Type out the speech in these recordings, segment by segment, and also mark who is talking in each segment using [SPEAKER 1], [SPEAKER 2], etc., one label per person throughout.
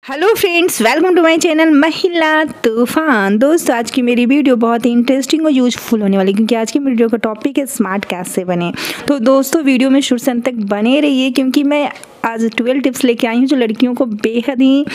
[SPEAKER 1] Hello friends, welcome to my channel Mahila Toofan. दोस्तों, आज की मेरी वीडियो बहुत ही इंटरेस्टिंग और यूजफुल होने वाली, क्योंकि आज की वीडियो का टॉपिक है स्मार्ट कैसे बने। तो दोस्तों, वीडियो में शुरू से अंत तक बने रहिए, क्योंकि मैं आज 12 टिप्स लेके आई हूँ जो लड़कियों को बेहद ही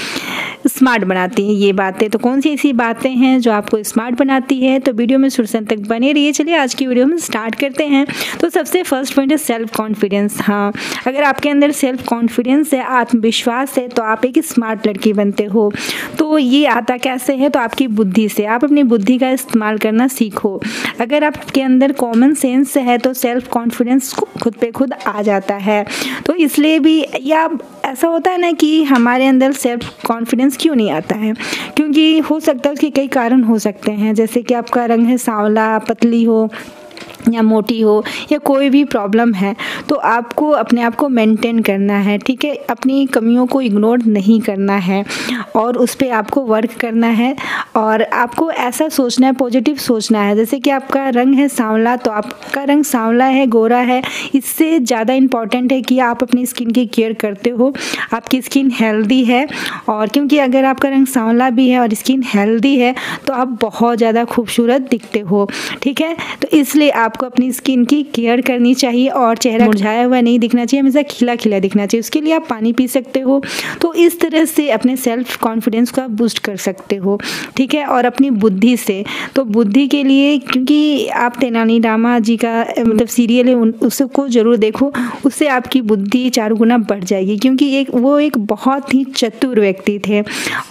[SPEAKER 1] स्मार्ट बनाती हैं। ये बातें तो कौन सी ऐसी बातें हैं जो आपको स्मार्ट बनाती है, तो वीडियो में शुरू से अंत तक बने रहिए। चलिए आज की वीडियो में स्टार्ट करते हैं। तो सबसे फर्स्ट पॉइंट है सेल्फ कॉन्फिडेंस। हाँ, अगर आपके अंदर सेल्फ कॉन्फिडेंस है, आत्मविश्वास है, तो आप एक स्मार्ट लड़की बनते हो। तो ये आता कैसे है? तो आपकी बुद्धि से। आप अपनी बुद्धि का इस्तेमाल करना सीखो। अगर आपके अंदर कॉमन सेंस है तो सेल्फ कॉन्फिडेंस खुद पे खुद आ जाता है। तो इसलिए भी, या ऐसा होता है ना कि हमारे अंदर सेल्फ कॉन्फिडेंस क्यों नहीं आता है, क्योंकि हो सकता है उसके कई कारण हो सकते हैं। जैसे कि आपका रंग है सांवला, पतली हो या मोटी हो, या कोई भी प्रॉब्लम है, तो आपको अपने आप को मेंटेन करना है। ठीक है, अपनी कमियों को इग्नोर नहीं करना है और उस पर आपको वर्क करना है। और आपको ऐसा सोचना है, पॉजिटिव सोचना है। जैसे कि आपका रंग है सांवला, तो आपका रंग सांवला है, गोरा है, इससे ज़्यादा इम्पॉर्टेंट है कि आप अपनी स्किन की केयर करते हो, आपकी स्किन हेल्दी है। और क्योंकि अगर आपका रंग सांवला भी है और स्किन हेल्दी है तो आप बहुत ज़्यादा खूबसूरत दिखते हो। ठीक है, तो इसलिए आपको अपनी स्किन की केयर करनी चाहिए और चेहरा मुरझाया हुआ नहीं दिखना चाहिए, हमेशा खिला खिला दिखना चाहिए। उसके लिए आप पानी पी सकते हो। तो इस तरह से अपने सेल्फ कॉन्फिडेंस को आप बूस्ट कर सकते हो। ठीक है, और अपनी बुद्धि से, तो बुद्धि के लिए, क्योंकि आप तेनालीरामा जी का मतलब सीरियल है, उसको जरूर देखो, उससे आपकी बुद्धि 4 गुना बढ़ जाएगी, क्योंकि वो एक बहुत ही चतुर व्यक्ति थे।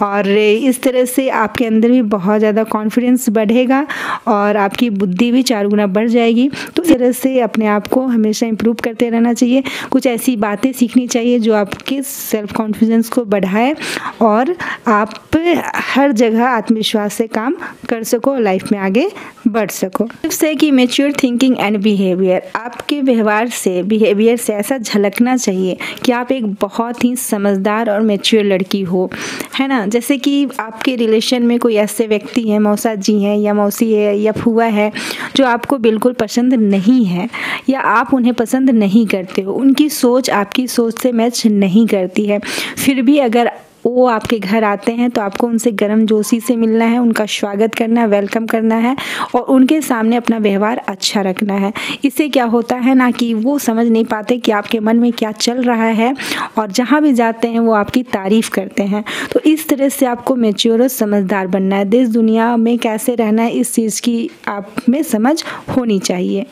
[SPEAKER 1] और इस तरह से आपके अंदर भी बहुत ज़्यादा कॉन्फिडेंस बढ़ेगा और आपकी बुद्धि भी 4 गुना बढ़ जाएगी। तो इस तरह से अपने आप को हमेशा इम्प्रूव करते रहना चाहिए। कुछ ऐसी बातें सीखनी चाहिए जो आपके सेल्फ कॉन्फिडेंस को बढ़ाए और आप हर जगह आत्मविश्वास से काम कर सको, लाइफ में आगे बढ़ सको। टिप्स है कि मैच्योर थिंकिंग एंड बिहेवियर। आपके बिहेवियर से ऐसा झलकना चाहिए कि आप एक बहुत ही समझदार और मैच्योर लड़की हो, है ना। जैसे कि आपके रिलेशन में कोई ऐसे व्यक्ति हैं, मौसा जी हैं या मौसी है या फूआ है, जो आपको बिल्कुल पसंद नहीं है या आप उन्हें पसंद नहीं करते हो, उनकी सोच आपकी सोच से मैच नहीं करती है, फिर भी अगर वो आपके घर आते हैं तो आपको उनसे गर्मजोशी से मिलना है, उनका स्वागत करना है, वेलकम करना है और उनके सामने अपना व्यवहार अच्छा रखना है। इससे क्या होता है ना कि वो समझ नहीं पाते कि आपके मन में क्या चल रहा है, और जहाँ भी जाते हैं वो आपकी तारीफ़ करते हैं। तो इस तरह से आपको मैच्योर और समझदार बनना है। देश दुनिया में कैसे रहना है, इस चीज़ की आप में समझ होनी चाहिए।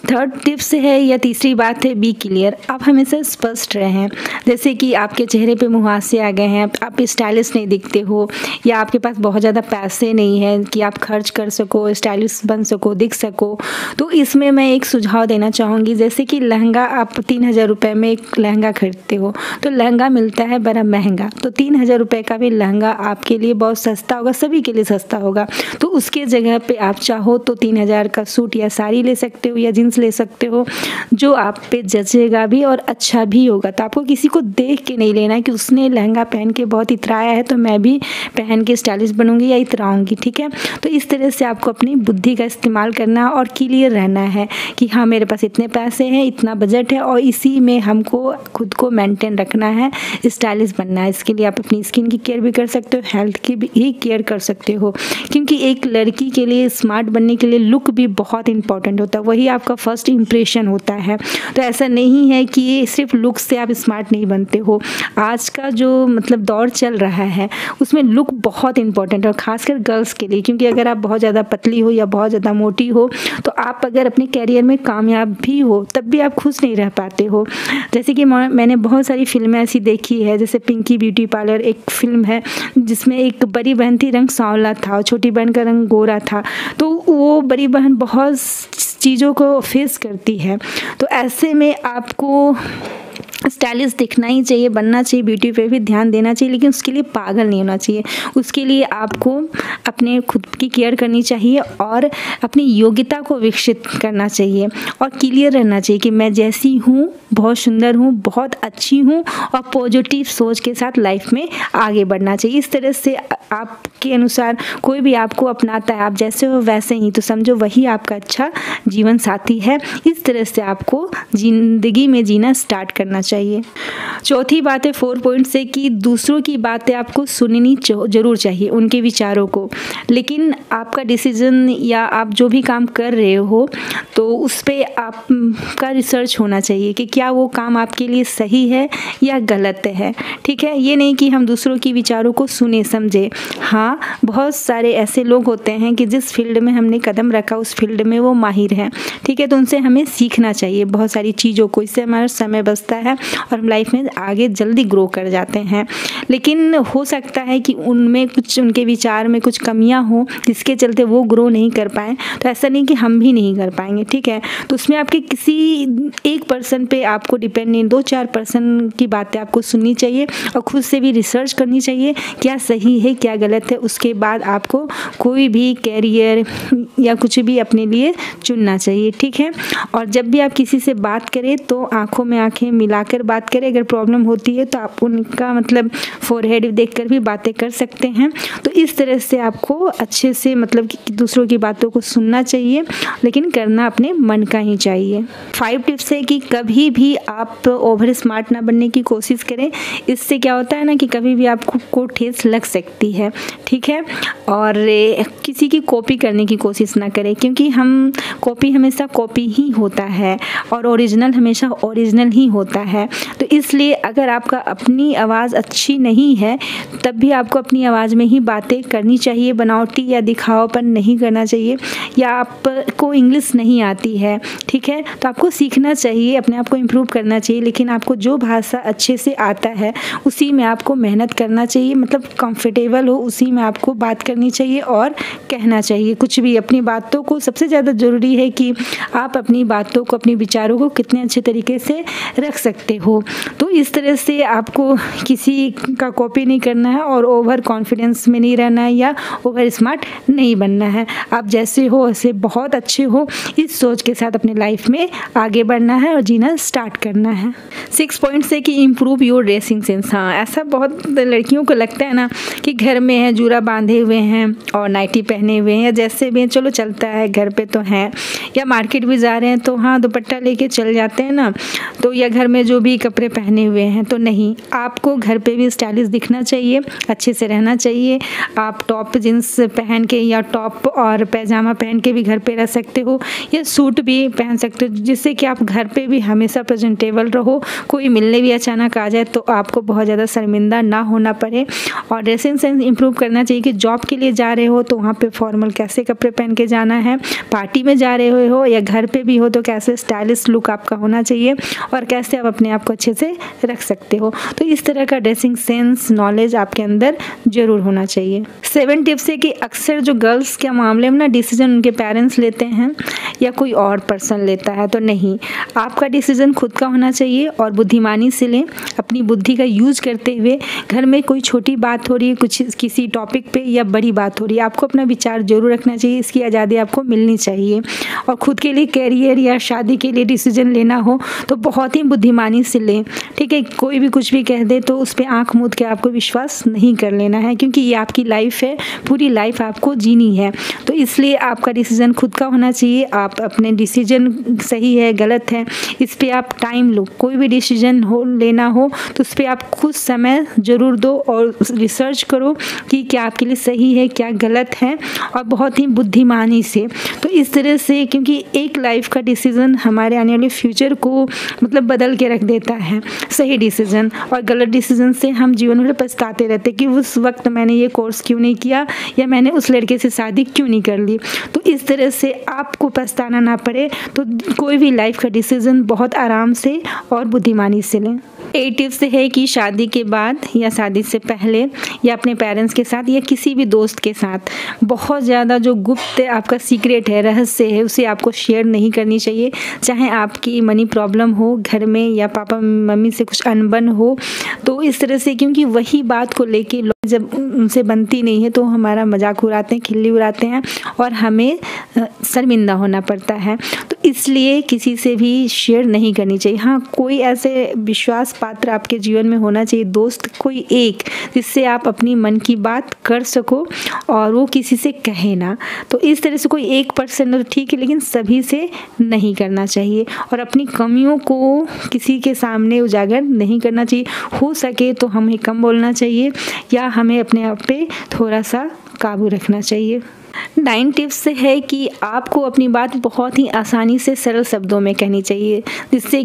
[SPEAKER 1] थर्ड टिप्स है या तीसरी बात है, बी क्लियर। आप हमेशा स्पष्ट रहें। जैसे कि आपके चेहरे पे मुहासे आ गए हैं, आप स्टाइलिश नहीं दिखते हो, या आपके पास बहुत ज़्यादा पैसे नहीं हैं कि आप खर्च कर सको, स्टाइलिश बन सको, दिख सको, तो इसमें मैं एक सुझाव देना चाहूँगी। जैसे कि लहंगा, आप 3000 रुपये में एक लहंगा खरीदते हो, तो लहंगा मिलता है बड़ा महंगा, तो 3000 रुपये का भी लहंगा आपके लिए बहुत सस्ता होगा, सभी के लिए सस्ता होगा। तो उसके जगह पे आप चाहो तो 3000 का सूट या साड़ी ले सकते हो या जींस ले सकते हो, जो आप पे जचेगा भी और अच्छा भी होगा। तो आपको किसी को देख के नहीं लेना कि उसने लहंगा पहन के बहुत इतराया है तो मैं भी पहन के स्टाइलिश बनूंगी या इतराऊंगी। ठीक है, तो इस तरह से आपको अपनी बुद्धि का इस्तेमाल करना और क्लियर रहना है कि हाँ, मेरे पास इतने पैसे हैं, इतना बजट है और इसी में हमको खुद को मेंटेन रखना है, स्टाइलिश बनना है। इसके लिए आप अपनी स्किन की केयर भी कर सकते हो, हेल्थ की भी ही केयर कर सकते हो, क्योंकि एक लड़की के लिए स्मार्ट बनने के लिए लुक भी बहुत इंपॉर्टेंट होता है, वही आपका फर्स्ट इंप्रेशन होता है। तो ऐसा नहीं है कि सिर्फ लुक से आप स्मार्ट नहीं बनते हो। आज का जो मतलब दौर चल रहा है उसमें लुक बहुत इंपॉर्टेंट है, और खासकर गर्ल्स के लिए, क्योंकि अगर आप बहुत ज़्यादा पतली हो या बहुत ज़्यादा मोटी हो तो आप अगर अपने कैरियर में कामयाब भी हो तब भी आप खुश नहीं रह पाते हो। जैसे कि मैंने बहुत सारी फिल्में ऐसी देखी है, जैसे पिंकी ब्यूटी पार्लर एक फिल्म है जिसमें एक बड़ी बहन थी, रंग सांवला था और छोटी बहन का रंग गोरा था। तो वो बड़ी बहन बहुत चीज़ों को फेस करती है, तो ऐसे में आपको स्टाइलिश दिखना ही चाहिए, बनना चाहिए, ब्यूटी पे भी ध्यान देना चाहिए, लेकिन उसके लिए पागल नहीं होना चाहिए। उसके लिए आपको अपने खुद की केयर करनी चाहिए और अपनी योग्यता को विकसित करना चाहिए और क्लियर रहना चाहिए कि मैं जैसी हूँ बहुत सुंदर हूँ, बहुत अच्छी हूँ, और पॉजिटिव सोच के साथ लाइफ में आगे बढ़ना चाहिए। इस तरह से आपके अनुसार कोई भी आपको अपनाता है, आप जैसे हो वैसे ही, तो समझो वही आपका अच्छा जीवन साथी है। इस तरह से आपको ज़िंदगी में जीना स्टार्ट करना चाहिए। चाहिए। चौथी बात है 4 पॉइंट से कि दूसरों की बातें आपको सुननी ज़रूर चाहिए, उनके विचारों को, लेकिन आपका डिसीज़न या आप जो भी काम कर रहे हो तो उस पर आपका रिसर्च होना चाहिए कि क्या वो काम आपके लिए सही है या गलत है। ठीक है, ये नहीं कि हम दूसरों की विचारों को सुने समझे। हाँ, बहुत सारे ऐसे लोग होते हैं कि जिस फील्ड में हमने कदम रखा उस फील्ड में वो माहिर हैं। ठीक है, तो उनसे हमें सीखना चाहिए बहुत सारी चीज़ों को, इससे हमारा समय बचता है और हम लाइफ में आगे जल्दी ग्रो कर जाते हैं। लेकिन हो सकता है कि उनमें कुछ, उनके विचार में कुछ कमियां हो जिसके चलते वो ग्रो नहीं कर पाएँ, तो ऐसा नहीं कि हम भी नहीं कर पाएंगे। ठीक है, तो उसमें आपके किसी एक पर्सन पे आपको डिपेंड नहीं, 2-4 पर्सन की बातें आपको सुननी चाहिए और खुद से भी रिसर्च करनी चाहिए क्या सही है क्या गलत है। उसके बाद आपको कोई भी कैरियर या कुछ भी अपने लिए चुनना चाहिए। ठीक है, और जब भी आप किसी से बात करें तो आंखों में आंखें मिलाकर बात करें। अगर प्रॉब्लम होती है तो आप उनका मतलब फोरहेड देखकर भी बातें कर सकते हैं। तो इस तरह से आपको अच्छे से मतलब कि दूसरों की बातों को सुनना चाहिए, लेकिन करना अपने मन का ही चाहिए। 5 टिप्स है कि कभी भी आप ओवर स्मार्ट ना बनने की कोशिश करें। इससे क्या होता है ना कि कभी भी आपको ठेस लग सकती है। ठीक है, और किसी की कॉपी करने की कोशिश ना करें, क्योंकि हम कॉपी हमेशा कॉपी ही होता है और ओरिजिनल हमेशा ओरिजिनल ही होता है। तो इसलिए अगर आपका अपनी आवाज़ अच्छी नहीं है तब भी आपको अपनी आवाज़ में ही बातें करनी चाहिए, बनावटी या दिखावापन नहीं करना चाहिए। या आपको इंग्लिश नहीं आती है, ठीक है, तो आपको सीखना चाहिए, अपने आप को इम्प्रूव करना चाहिए, लेकिन आपको जो भाषा अच्छे से आता है उसी में आपको मेहनत करना चाहिए, मतलब कंफर्टेबल हो उसी में आपको बात करनी चाहिए और कहना चाहिए कुछ भी। अपनी बातों को सबसे ज़्यादा ज़रूरी है कि आप अपनी बातों को, अपने विचारों को कितने अच्छे तरीके से रख सकते हो। तो इस तरह से आपको किसी का कॉपी नहीं करना है और ओवर कॉन्फिडेंस में नहीं रहना है या ओवर स्मार्ट नहीं बनना है। आप जैसे हो वैसे बहुत अच्छे हो, इस सोच के साथ अपने लाइफ में आगे बढ़ना है और जीना स्टार्ट करना है। 6 पॉइंट्स है कि इम्प्रूव योर ड्रेसिंग सेंस। हाँ, ऐसा बहुत लड़कियों को लगता है ना कि घर में है, जूरा बांधे हुए हैं और नाइटी पहने हुए हैं या जैसे भी हैं, चलो चलता है, घर पे तो हैं, या मार्केट भी जा रहे हैं तो हाँ दुपट्टा लेके चल जाते हैं ना, तो या घर में जो भी कपड़े पहने हुए हैं। तो नहीं, आपको घर पे भी स्टाइलिश दिखना चाहिए, अच्छे से रहना चाहिए। आप टॉप जींस पहन के या टॉप और पैजामा पहन के भी घर पे रह सकते हो, या सूट भी पहन सकते हो, जिससे कि आप घर पे भी हमेशा प्रेजेंटेबल रहो। कोई मिलने भी अचानक आ जाए तो आपको बहुत ज़्यादा शर्मिंदा ना होना पड़े। और ड्रेसिंग सेंस इंप्रूव करना चाहिए कि जॉब के लिए जा रहे हो तो वहाँ पे फॉर्मल कैसे कपड़े पहन के जाना है, पार्टी में जा रहे हो या घर पे भी हो तो कैसे स्टाइलिश लुक आपका होना चाहिए और कैसे आप अपने आप को अच्छे से रख सकते हो। तो इस तरह का ड्रेसिंग सेंस नॉलेज आपके अंदर ज़रूर होना चाहिए। 7 टिप्स है कि अक्सर जो गर्ल्स के मामले में ना डिसीजन उनके पेरेंट्स लेते हैं या कोई और पर्सन लेता है, तो नहीं, आपका डिसीजन खुद का होना चाहिए और बुद्धिमानी से लें, अपनी बुद्धि का यूज करते हुए। घर में कोई छोटी बात हो रही है, कुछ किसी टॉपिक पे या बड़ी बात हो रही है, आपको अपना विचार जरूर रखना चाहिए, इसकी आज़ादी आपको मिलनी चाहिए। और खुद के लिए कैरियर या शादी के लिए डिसीजन लेना हो तो बहुत ही बुद्धिमानी से लें। ठीक है, कोई भी कुछ भी कह दे तो उस पर आँख मूंद के आपको विश्वास नहीं कर लेना है, क्योंकि ये आपकी लाइफ है, पूरी लाइफ आपको जीनी है। तो इसलिए आपका डिसीजन खुद का होना चाहिए। आप अपने डिसीजन सही है गलत है इस पर आप टाइम लो, कोई भी डिसीजन हो लेना हो तो उस पर आप खुद समय ज़रूर दो और रिसर्च करो कि क्या आपके लिए सही है क्या गलत है, और बहुत ही बुद्धिमानी से। तो इस तरह से, क्योंकि एक लाइफ का डिसीजन हमारे आने वाले फ्यूचर को मतलब बदल के रख देता है। सही डिसीजन और गलत डिसीजन से हम जीवन में पछताते रहते कि उस वक्त मैंने ये कोर्स क्यों नहीं किया या मैंने उस लड़के से शादी क्यों नहीं कर ली। तो इस तरह से आपको पछताना ना पड़े, तो कोई भी लाइफ का डिसीजन बहुत आराम से और बुद्धिमानी से लें। 8 टिप्स है कि शादी के बाद या शादी से पहले या अपने पेरेंट्स के साथ या किसी भी दोस्त के साथ बहुत ज़्यादा जो गुप्त आपका सीक्रेट है, रहस्य है, उसे आपको शेयर नहीं करनी चाहिए। चाहे आपकी मनी प्रॉब्लम हो घर में या पापा मम्मी से कुछ अनबन हो, तो इस तरह से, क्योंकि वही बात को लेके जब उनसे बनती नहीं है तो हमारा मजाक उड़ाते हैं, खिल्ली उड़ाते हैं और हमें शर्मिंदा होना पड़ता है। तो इसलिए किसी से भी शेयर नहीं करनी चाहिए। हाँ, कोई ऐसे विश्वास पात्र आपके जीवन में होना चाहिए, दोस्त कोई एक, जिससे आप अपनी मन की बात कर सको और वो किसी से कहे ना। तो इस तरह से कोई एक पर्सन तो ठीक है, लेकिन सभी से नहीं करना चाहिए। और अपनी कमियों को किसी किसी के सामने उजागर नहीं करना चाहिए। हो सके तो हमें कम बोलना चाहिए या हमें अपने आप पे थोड़ा सा काबू रखना चाहिए। 9 टिप्स है कि आपको अपनी बात बहुत ही आसानी से सरल शब्दों में कहनी चाहिए,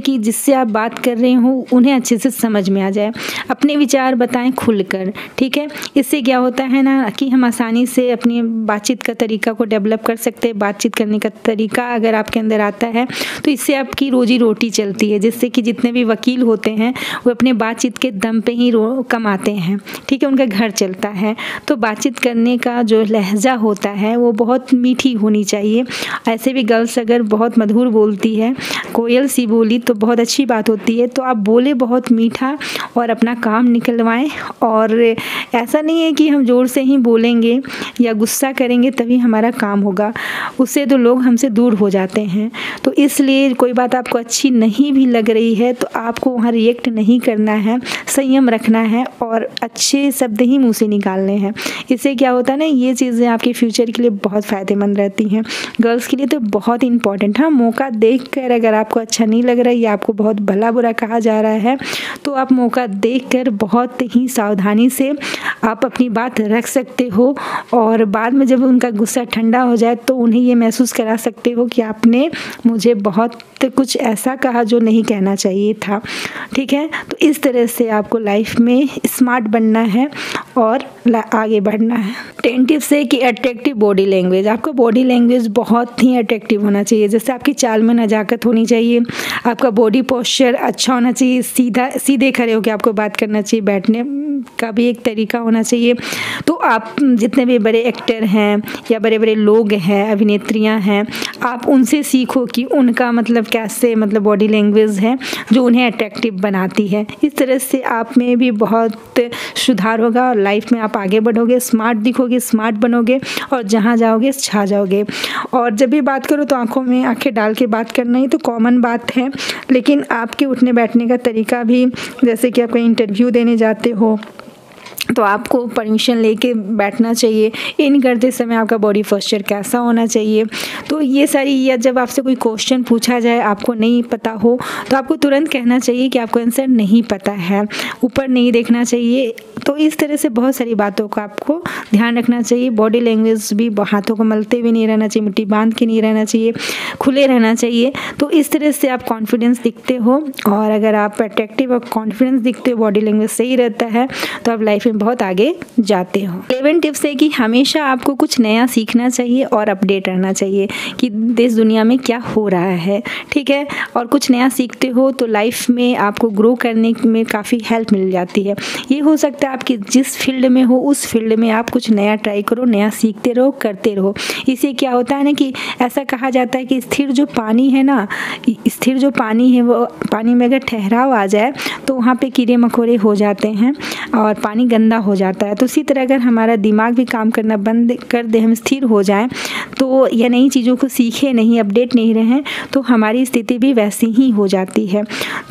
[SPEAKER 1] जिससे आप बात कर रहे हो उन्हें अच्छे से समझ में आ जाए। अपने विचार बताएं खुलकर, ठीक है। इससे क्या होता है ना कि हम आसानी से अपनी बातचीत का तरीका को डेवलप कर सकते हैं। बातचीत करने का तरीका अगर आपके अंदर आता है तो इससे आपकी रोजी रोटी चलती है, जिससे कि जितने भी वकील होते हैं वो अपने बातचीत के दम पे ही कमाते हैं, ठीक है, उनका घर चलता है। तो बातचीत करने का जो लहजा होता है वो बहुत मीठी होनी चाहिए। ऐसे भी गर्ल्स अगर बहुत मधुर बोलती है, कोयल सी बोली, तो बहुत अच्छी बात होती है। तो आप बोले बहुत मीठा और अपना काम निकलवाएं। और ऐसा नहीं है कि हम ज़ोर से ही बोलेंगे या गुस्सा करेंगे तभी हमारा काम होगा, उससे तो लोग हमसे दूर हो जाते हैं। तो इसलिए कोई बात आपको अच्छी नहीं भी लग रही है तो आपको वहाँ रिएक्ट नहीं करना है, संयम रखना है और अच्छे शब्द ही मुँह से निकालने हैं। इससे क्या होता है ना, ये चीज़ें आपके फ्यूचर के लिए बहुत फ़ायदेमंद रहती हैं। गर्ल्स के लिए तो बहुत इंपॉर्टेंट। हाँ, मौका देखकर अगर आपको अच्छा नहीं लग रहा है या आपको बहुत भला बुरा कहा जा रहा है तो आप मौका देखकर बहुत ही सावधानी से आप अपनी बात रख सकते हो और बाद में जब उनका गुस्सा ठंडा हो जाए तो उन्हें ये महसूस करा सकते हो कि आपने मुझे बहुत कुछ ऐसा कहा जो नहीं कहना चाहिए था, ठीक है। तो इस तरह से आपको लाइफ में स्मार्ट बनना है और आगे बढ़ना है। 10 टिप्स है कि अट्रैक्टिव बॉडी लैंग्वेज। आपका बॉडी लैंग्वेज बहुत ही अट्रैक्टिव होना चाहिए। जैसे आपकी चाल में नज़ाकत होनी चाहिए, आपका बॉडी पोस्चर अच्छा होना चाहिए, सीधे खड़े होकर आपको बात करना चाहिए, बैठने का भी एक तरीका होना चाहिए। तो आप जितने भी बड़े एक्टर हैं या बड़े बड़े लोग हैं, अभिनेत्रियां हैं, आप उनसे सीखो कि उनका कैसे बॉडी लैंग्वेज है जो उन्हें अट्रैक्टिव बनाती है। इस तरह से आप में भी बहुत सुधार होगा और लाइफ में आप आगे बढ़ोगे, स्मार्ट दिखोगे, स्मार्ट बनोगे और जहाँ जाओगे छा जाओगे। और जब भी बात करो तो आंखों में आंखें डाल के बात करना ही तो कॉमन बात है, लेकिन आपके उठने बैठने का तरीका भी, जैसे कि आप कहीं इंटरव्यू देने जाते हो तो आपको परमिशन लेके बैठना चाहिए। इन करते समय आपका बॉडी पोस्चर कैसा होना चाहिए। तो ये सारी, या जब आपसे कोई क्वेश्चन पूछा जाए आपको नहीं पता हो तो आपको तुरंत कहना चाहिए कि आपको आंसर नहीं पता है, ऊपर नहीं देखना चाहिए। तो इस तरह से बहुत सारी बातों का आपको ध्यान रखना चाहिए। बॉडी लैंग्वेज भी हाथों को मलते हुए नहीं रहना चाहिए, मुट्ठी बांध के नहीं रहना चाहिए, खुले रहना चाहिए। तो इस तरह से आप कॉन्फिडेंस दिखते हो और अगर आप अट्रैक्टिव और कॉन्फिडेंस दिखते हो, बॉडी लैंग्वेज सही रहता है तो आप लाइफ में बहुत आगे जाते हो। 11 टिप्स है कि हमेशा आपको कुछ नया सीखना चाहिए और अपडेट रहना चाहिए कि देश दुनिया में क्या हो रहा है, ठीक है। और कुछ नया सीखते हो तो लाइफ में आपको ग्रो करने में काफ़ी हेल्प मिल जाती है। ये हो सकता है आपकी जिस फील्ड में हो उस फील्ड में आप कुछ नया ट्राई करो, नया सीखते रहो, करते रहो। इससे क्या होता है ना कि ऐसा कहा जाता है कि स्थिर जो पानी है ना, स्थिर जो पानी है वो पानी में अगर ठहराव आ जाए तो वहाँ पे कीड़े मकोड़े हो जाते हैं और पानी गंदा हो जाता है। तो इसी तरह अगर हमारा दिमाग भी काम करना बंद कर दे, हम स्थिर हो जाएं तो या नई चीज़ों को सीखे नहीं, अपडेट नहीं रहें तो हमारी स्थिति भी वैसी ही हो जाती है।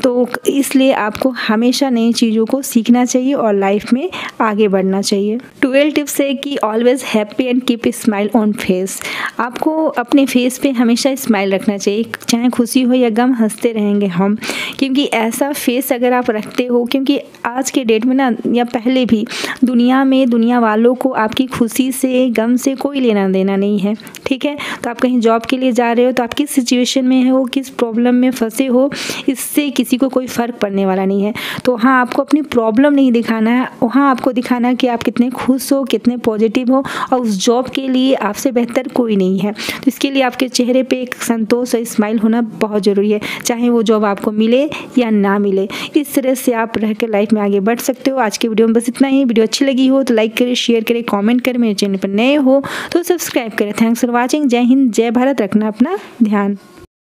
[SPEAKER 1] तो इसलिए आपको हमेशा नई चीज़ों को सीखना चाहिए और लाइफ में आगे बढ़ना चाहिए। 12 टिप्स है कि always happy and keep a smile on face. आपको अपने फेस पे हमेशा स्माइल रखना चाहिए, चाहे खुशी हो या गम, हंसते रहेंगे हम, क्योंकि ऐसा फेस अगर आप रखते हो, क्योंकि आज के डेट में ना या पहले भी दुनिया वालों को आपकी खुशी से, गम से कोई लेना देना नहीं है, ठीक है। तो आप कहीं जॉब के लिए जा रहे हो तो आप किस सिचुएशन में हो, किस प्रॉब्लम में फंसे हो, इससे किसी को कोई फ़र्क पड़ने वाला नहीं है। तो हाँ, आपको अपनी प्रॉब्लम नहीं दिखाना है, वहाँ आपको दिखाना है कि आप कितने खुश हो, कितने पॉजिटिव हो और उस जॉब के लिए आपसे बेहतर कोई नहीं है। तो इसके लिए आपके चेहरे पे एक संतोष और स्माइल होना बहुत ज़रूरी है, चाहे वो जॉब आपको मिले या ना मिले। इस तरह से आप रह कर लाइफ में आगे बढ़ सकते हो। आज की वीडियो में बस इतना ही। वीडियो अच्छी लगी हो तो लाइक करें, शेयर करें, कमेंट करें। मेरे चैनल पर नए हो तो सब्सक्राइब करें। Thanks for watching. जय हिंद, जय भारत। रखना अपना ध्यान।